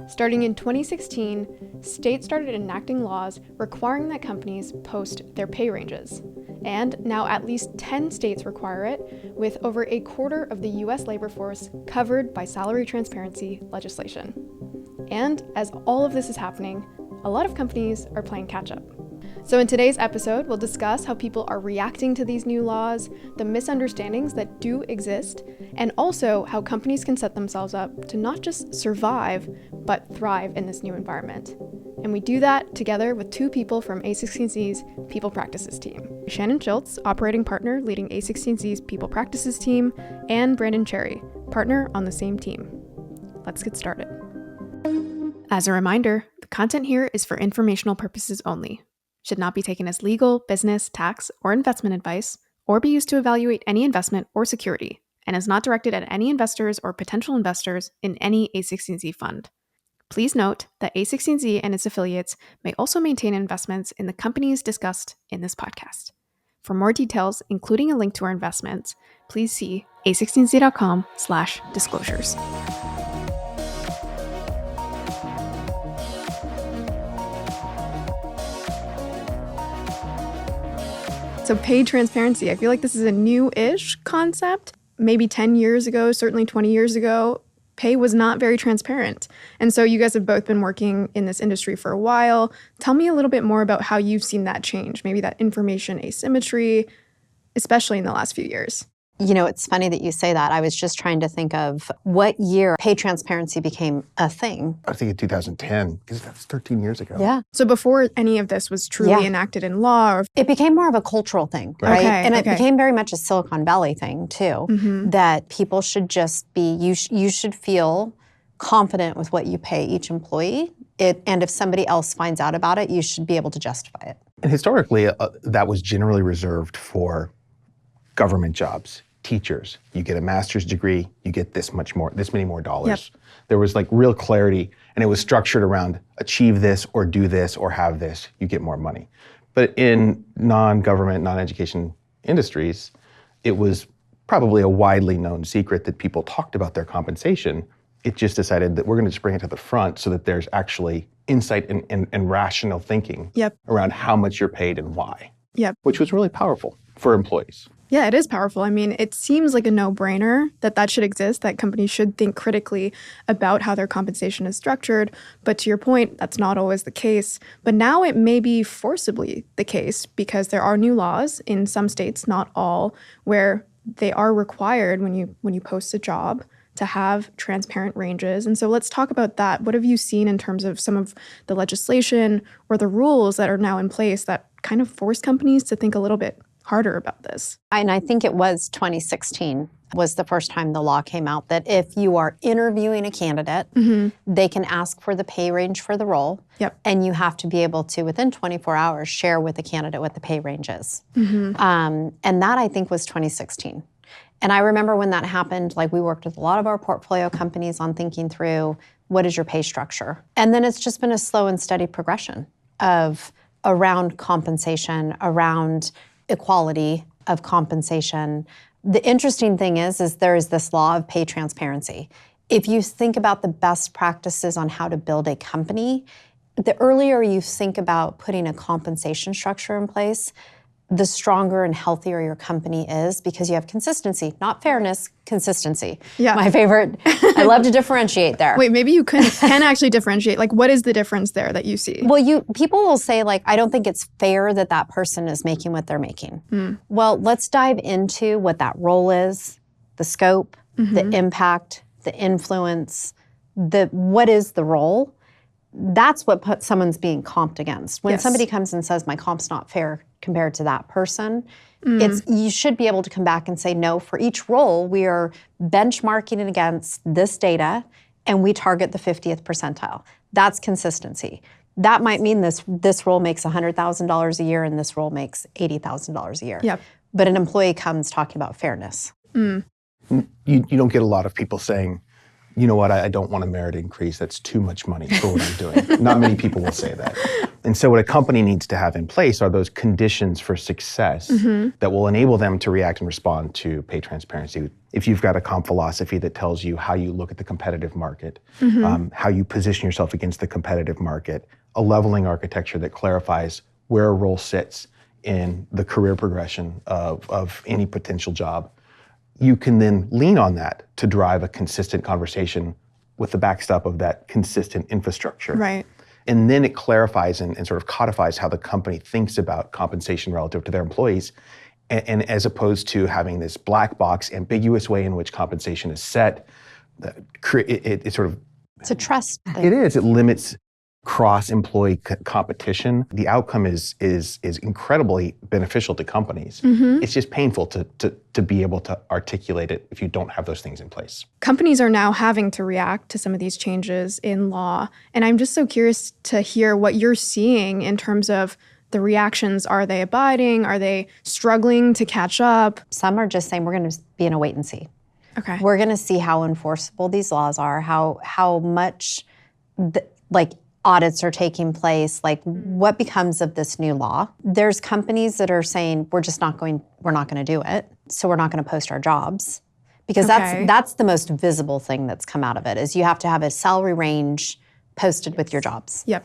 Starting in 2016, states started enacting laws requiring that companies post their pay ranges. And now at least 10 states require it, with over a quarter of the US labor force covered by salary transparency legislation. And as all of this is happening, a lot of companies are playing catch up. So in today's episode, we'll discuss how people are reacting to these new laws, the misunderstandings that do exist, and also how companies can set themselves up to not just survive, but thrive in this new environment. And we do that together with two people from A16Z's People Practices team. Shannon Schiltz, operating partner leading A16Z's People Practices team, and Brandon Cherry, partner on the same team. Let's get started. As a reminder, the content here is for informational purposes only. Should not be taken as legal, business, tax, or investment advice, or be used to evaluate any investment or security, and is not directed at any investors or potential investors in any A16Z fund. Please note that A16Z and its affiliates may also maintain investments in the companies discussed in this podcast. For more details, including a link to our investments, please see a16z.com/disclosures. So pay transparency, I feel like this is a new-ish concept. Maybe 10 years ago, certainly 20 years ago, pay was not very transparent. And so you guys have both been working in this industry for a while. Tell me a little bit more about how you've seen that change, maybe that information asymmetry, especially in the last few years. You know, it's funny that you say that. I was just trying to think of what year pay transparency became a thing. I think in 2010, because that's 13 years ago. Yeah. So before any of this was truly enacted in law? It became more of a cultural thing, right? Okay, and it became very much a Silicon Valley thing, too, that people should just be, you should feel confident with what you pay each employee. And if somebody else finds out about it, you should be able to justify it. And historically, that was generally reserved for government jobs. Teachers, you get a master's degree, you get this many more dollars. Yep. There was like real clarity, and it was structured around achieve this or do this or have this, you get more money. But in non-government, non-education industries, it was probably a widely known secret that people talked about their compensation. It just decided that we're going to just bring it to the front so that there's actually insight and rational thinking around how much you're paid and why, which was really powerful for employees. Yeah, it is powerful. I mean, it seems like a no-brainer that should exist, that companies should think critically about how their compensation is structured. But to your point, that's not always the case. But now it may be forcibly the case because there are new laws in some states, not all, where they are required when you post a job to have transparent ranges. And so let's talk about that. What have you seen in terms of some of the legislation or the rules that are now in place that kind of force companies to think a little bit harder about this? And I think it was 2016 was the first time the law came out that if you are interviewing a candidate, they can ask for the pay range for the role. And you have to be able to, within 24 hours, share with the candidate what the pay range is. And that, I think, was 2016. And I remember when that happened, like we worked with a lot of our portfolio companies on thinking through what is your pay structure. And then it's just been a slow and steady progression of around compensation, around equality of compensation. The interesting thing is there is this law of pay transparency. If you think about the best practices on how to build a company, the earlier you think about putting a compensation structure in place, the stronger and healthier your company is because you have consistency, not fairness, consistency. Yeah. My favorite. I love to differentiate there. Wait, maybe you can actually differentiate. Like, what is the difference there that you see? Well, people will say, like, I don't think it's fair that that person is making what they're making. Well, let's dive into what that role is, the scope, the impact, the influence, what is the role. That's what someone's being comped against. When somebody comes and says, my comp's not fair compared to that person, you should be able to come back and say, no, for each role, we are benchmarking it against this data, and we target the 50th percentile. That's consistency. That might mean this role makes $100,000 a year, and this role makes $80,000 a year. But an employee comes talking about fairness. You don't get a lot of people saying, you know what, I don't want a merit increase. That's too much money for what I'm doing. Not many people will say that. And so what a company needs to have in place are those conditions for success that will enable them to react and respond to pay transparency. If you've got a comp philosophy that tells you how you look at the competitive market, how you position yourself against the competitive market, a leveling architecture that clarifies where a role sits in the career progression of any potential job, you can then lean on that to drive a consistent conversation with the backstop of that consistent infrastructure. Right. And then it clarifies and sort of codifies how the company thinks about compensation relative to their employees. And as opposed to having this black box, ambiguous way in which compensation is set, it sort of... It's a trust thing. It is. It limits cross-employee competition. The outcome is incredibly beneficial to companies. It's just painful to be able to articulate it if you don't have those things in place. Companies are now having to react to some of these changes in law. And I'm just so curious to hear what you're seeing in terms of the reactions. Are they abiding? Are they struggling to catch up? Some are just saying we're going to be in a wait and see. Okay. We're going to see how enforceable these laws are, how much audits are taking place, like what becomes of this new law. There's companies that are saying we're not going to do it, so we're not going to post our jobs. Because that's the most visible thing that's come out of it, is you have to have a salary range posted with your jobs. Yep.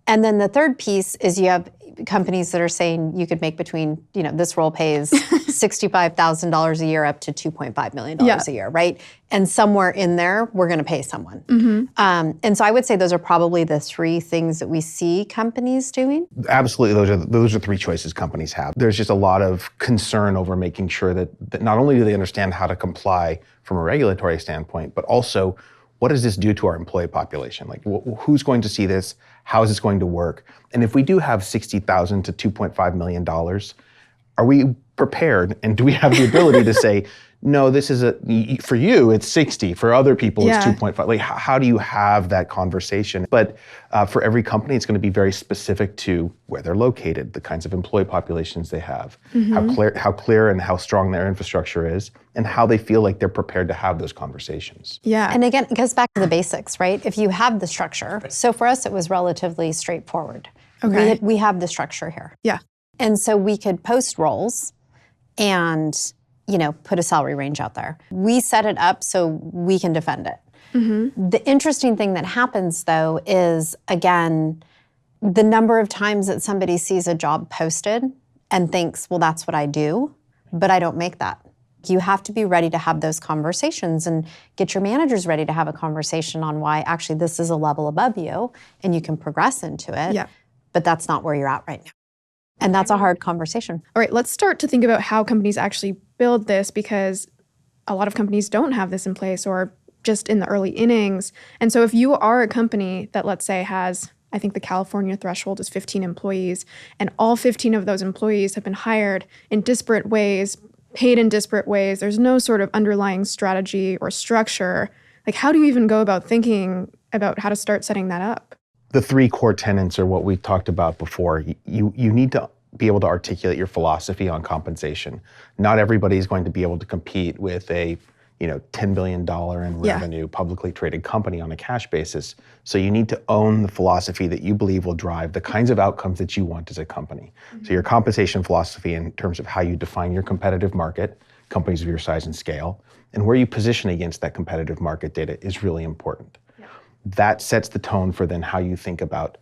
And then the third piece is you have companies that are saying you could make between, this role pays $65,000 a year up to $2.5 million a year, right? And somewhere in there, we're going to pay someone. And so I would say those are probably the three things that we see companies doing. Absolutely, those are three choices companies have. There's just a lot of concern over making sure that not only do they understand how to comply from a regulatory standpoint, but also what does this do to our employee population? Like, who's going to see this? How is this going to work? And if we do have $60,000 to $2.5 million, are we prepared? And do we have the ability to say, no, this is for you, it's 60. For other people, it's 2.5. Like, how do you have that conversation? But for every company, it's going to be very specific to where they're located, the kinds of employee populations they have, how clear and how strong their infrastructure is, and how they feel like they're prepared to have those conversations. Yeah. And again, it goes back to the basics, right? If you have the structure, so for us, it was relatively straightforward. Okay. We have the structure here. Yeah. And so we could post roles and put a salary range out there. We set it up so we can defend it. The interesting thing that happens, though, is, again, the number of times that somebody sees a job posted and thinks, well, that's what I do, but I don't make that. You have to be ready to have those conversations and get your managers ready to have a conversation on why actually this is a level above you and you can progress into it, but that's not where you're at right now. And that's a hard conversation. All right, let's start to think about how companies actually build this, because a lot of companies don't have this in place or just in the early innings. And so if you are a company that, let's say, has, I think the California threshold is 15 employees, and all 15 of those employees have been hired in disparate ways, paid in disparate ways, there's no sort of underlying strategy or structure, like how do you even go about thinking about how to start setting that up? The three core tenets are what we talked about before. You need to be able to articulate your philosophy on compensation. Not everybody is going to be able to compete with a $10 billion in revenue publicly traded company on a cash basis. So you need to own the philosophy that you believe will drive the kinds of outcomes that you want as a company. So your compensation philosophy in terms of how you define your competitive market, companies of your size and scale, and where you position against that competitive market data is really important. That sets the tone for then how you think about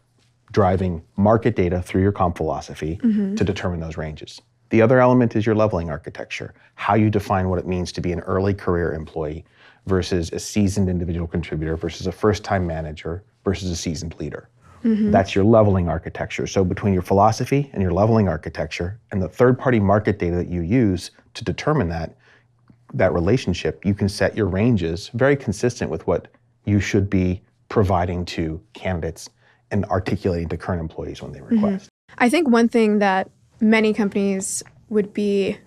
driving market data through your comp philosophy to determine those ranges. The other element is your leveling architecture, how you define what it means to be an early career employee versus a seasoned individual contributor versus a first-time manager versus a seasoned leader. That's your leveling architecture. So between your philosophy and your leveling architecture and the third-party market data that you use to determine that relationship, you can set your ranges very consistent with what you should be providing to candidates and articulating to current employees when they request. I think one thing that many companies would be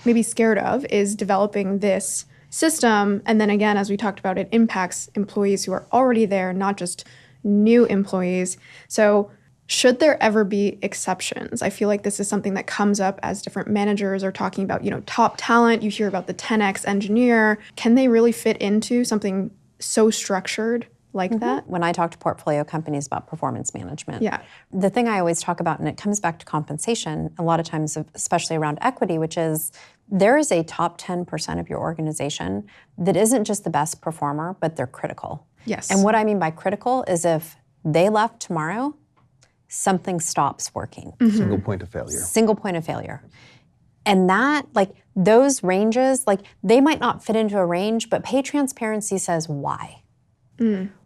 maybe scared of is developing this system. And then again, as we talked about, it impacts employees who are already there, not just new employees. So should there ever be exceptions? I feel like this is something that comes up as different managers are talking about, top talent. You hear about the 10X engineer. Can they really fit into something so structured like that? When I talk to portfolio companies about performance management, Yeah. the thing I always talk about, and it comes back to compensation a lot of times, especially around equity, which is there is a top 10% of your organization that isn't just the best performer, but they're critical. Yes. And what I mean by critical is if they left tomorrow, something stops working. Single point of failure. Single point of failure. And that, like, those ranges, like, they might not fit into a range, but pay transparency says why.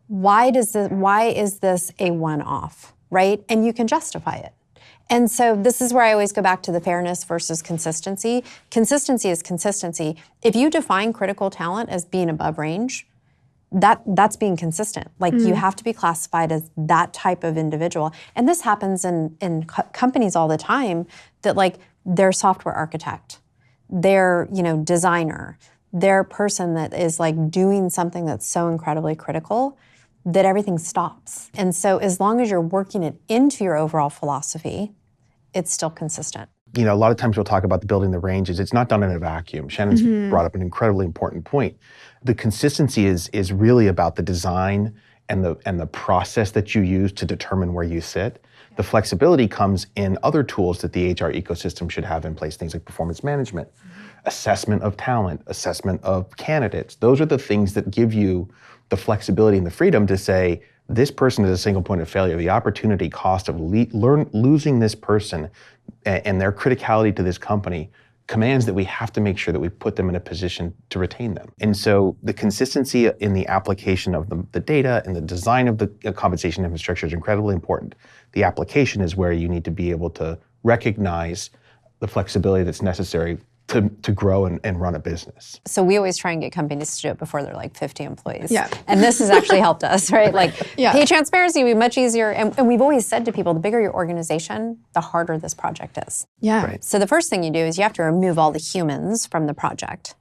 Why is this a one-off, right? And you can justify it. And so this is where I always go back to the fairness versus consistency. Consistency is consistency. If you define critical talent as being above range, that's being consistent. Like, you have to be classified as that type of individual. And this happens in companies all the time, that, like, their software architect, their, designer, their person that is, like, doing something that's so incredibly critical that everything stops. And so as long as you're working it into your overall philosophy, it's still consistent. A lot of times we'll talk about the building the ranges. It's not done in a vacuum. Shannon's brought up an incredibly important point. The consistency is really about the design and the process that you use to determine where you sit. The flexibility comes in other tools that the HR ecosystem should have in place, things like performance management, assessment of talent, assessment of candidates. Those are the things that give you the flexibility and the freedom to say, this person is a single point of failure. The opportunity cost of losing this person and their criticality to this company commands that we have to make sure that we put them in a position to retain them. And so the consistency in the application of the data and the design of the compensation infrastructure is incredibly important. The application is where you need to be able to recognize the flexibility that's necessary to grow and run a business. So we always try and get companies to do it before they're like 50 employees. Yeah. And this has actually helped us, right? Like, Yeah. pay transparency would be much easier. And we've always said to people, the bigger your organization, the harder this project is. Yeah. Right. So the first thing you do is you have to remove all the humans from the project.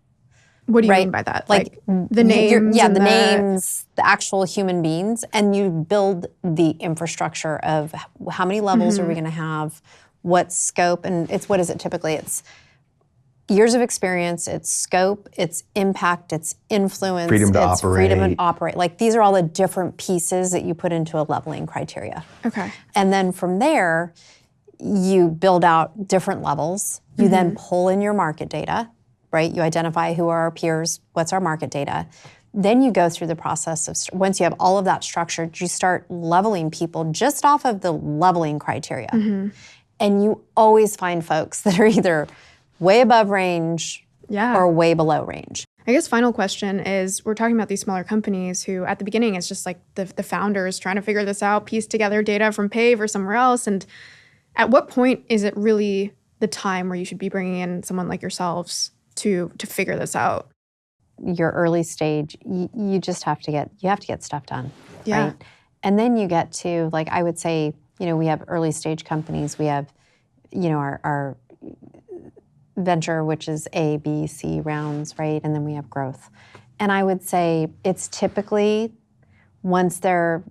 What do you Right. mean by that? Like, the names? Yeah, and the names, the actual human beings, and you build the infrastructure of how many levels are we going to have, what scope, and what is it typically? It's years of experience, it's scope, it's impact, it's influence, Freedom to it's freedom to operate. operate. Like, these are all the different pieces that you put into a leveling criteria. Okay. And then from there, you build out different levels. You then pull in your market data, right? You identify who are our peers, what's our market data. Then you go through the process of, once you have all of that structured, you start leveling people just off of the leveling criteria. And you always find folks that are either way above range or way below range. I guess final question is, we're talking about these smaller companies who at the beginning it's just like the founders trying to figure this out, piece together data from Pave or somewhere else. And at what point is it really the time where you should be bringing in someone like yourselves to figure this out? Your early stage, you just have to get stuff done, Yeah. right? And then you get to, like, I would say, we have early stage companies. We have, our venture, which is A, B, C rounds, right? And then we have growth. And I would say it's typically once they're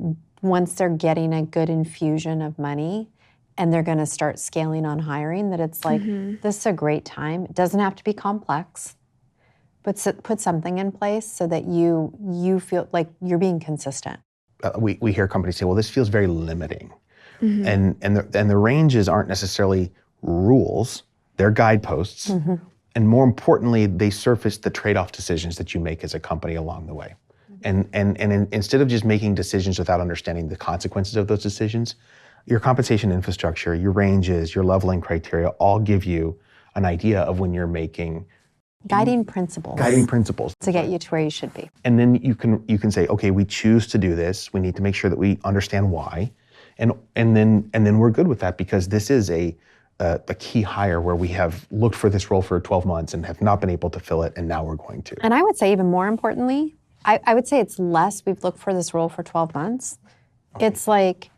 getting a good infusion of money and they're going to start scaling on hiring, that it's like, this is a great time. It doesn't have to be complex, but put something in place so that you feel like you're being consistent. We hear companies say, well, this feels very limiting. And the ranges aren't necessarily rules. They're guideposts, and more importantly, they surface the trade-off decisions that you make as a company along the way. And instead of just making decisions without understanding the consequences of those decisions, your compensation infrastructure, your ranges, your leveling criteria all give you an idea of when you're making guiding principles to get you to where you should be. And then you can say, okay, we choose to do this. We need to make sure that we understand why, and then we're good with that, because this is a key hire where we have looked for this role for 12 months and have not been able to fill it, and now we're going to. And I would say, even more importantly, I would say it's less we've looked for this role for 12 months. It's like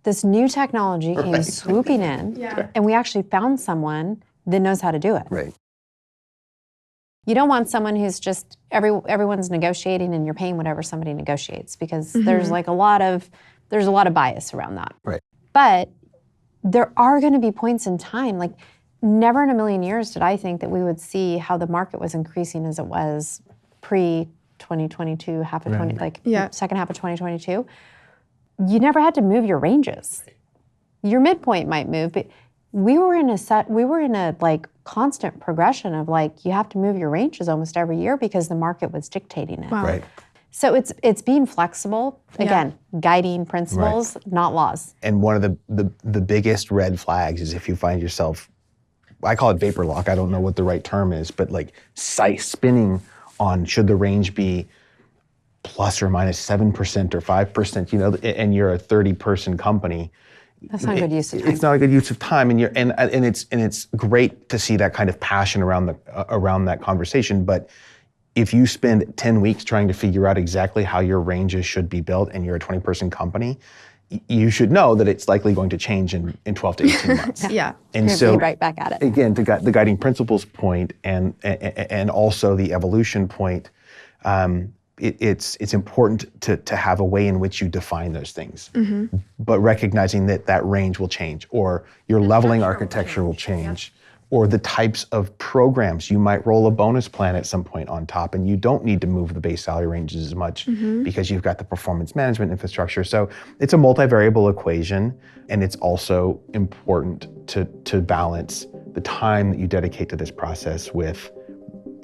this new technology came swooping in, and we actually found someone that knows how to do it. Right. You don't want someone who's just, everyone's negotiating and you're paying whatever somebody negotiates, because there's a lot of bias around that. Right. But there are going to be points in time, like, never in a million years did I think that we would see how the market was increasing as it was 2022, half of Yeah. second half of 2022, you never had to move your ranges. Your midpoint might move, but we were in a like constant progression of like, you have to move your ranges almost every year because the market was dictating it. Wow. Right. So it's being flexible, again, guiding principles, not laws. And one of the biggest red flags is if you find yourself, I call it vapor lock, I don't know what the right term is, but like spinning on should the range be plus or minus 7% or 5%, you know, and you're a 30-person company. That's not a good use of time. It's not a good use of time, and it's great to see that kind of passion around that conversation. But if you spend 10 weeks trying to figure out exactly how your ranges should be built, and you're a 20-person company, you should know that it's likely going to change in 12 to 18 months. Yeah. And You're so be right back at it. again, to the guiding principles point and also the evolution point. It's important to have a way in which you define those things, but recognizing that range will change, or your leveling architecture will change, or the types of programs. You might roll a bonus plan at some point on top, and you don't need to move the base salary ranges as much because you've got the performance management infrastructure. So it's a multivariable equation, and it's also important to balance the time that you dedicate to this process with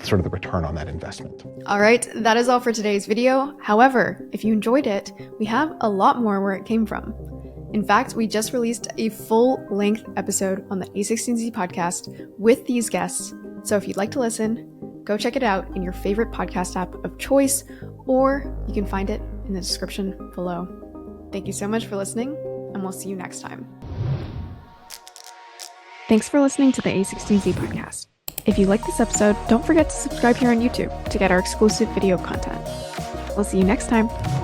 sort of the return on that investment. All right, that is all for today's video. However, if you enjoyed it, we have a lot more where it came from. In fact, we just released a full-length episode on the A16Z podcast with these guests. So if you'd like to listen, go check it out in your favorite podcast app of choice, or you can find it in the description below. Thank you so much for listening, and we'll see you next time. Thanks for listening to the A16Z podcast. If you like this episode, don't forget to subscribe here on YouTube to get our exclusive video content. We'll see you next time.